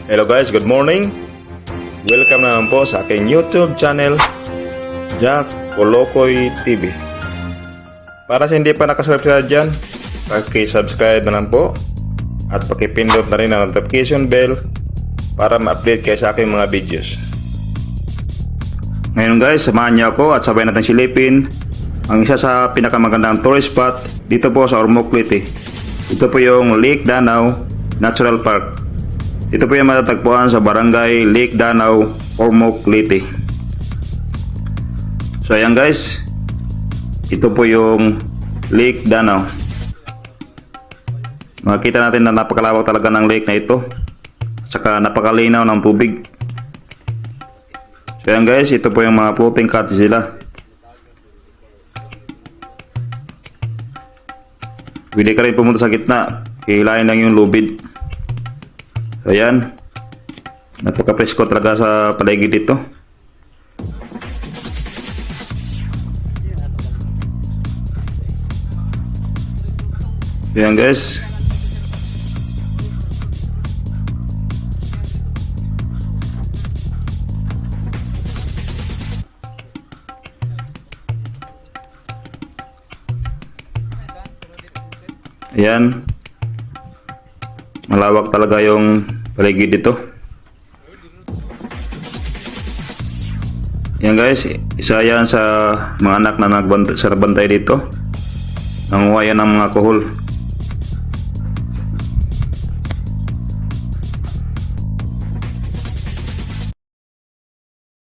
Hello guys, good morning. Welcome naman po sa aking YouTube channel, Jack Colocoy TV. Para sa hindi pa nakasubscribe dyan, paki-subscribe na lang po at pakipindot na rin ang notification bell para ma-update kayo sa aking mga videos. Ngayon guys, samahan niyo ako at sabay natin silipin ang isa sa pinakamagandang tourist spot dito po sa Ormoc, Leyte. Ito po yung Lake Danau Natural Park. Ito po yung matatagpuan sa barangay Lake Danau, Ormoc, Leyte. So ayan guys, ito po yung Lake Danau. Makikita natin na napakalawak talaga ng lake na ito, saka napakalinaw ng tubig. So ayan guys, ito po yung mga floating cottage sila. Pwede ka rin pumunta sa gitna, hihilahin lang yung lubid. So ayan, napaka-presko talaga sa paligid dito. So ayan guys, ayan, malawak talaga yung paligid dito. Yan guys, isa yan sa mga anak na nagbantay dito. Nanguha yan ng mga kuhol.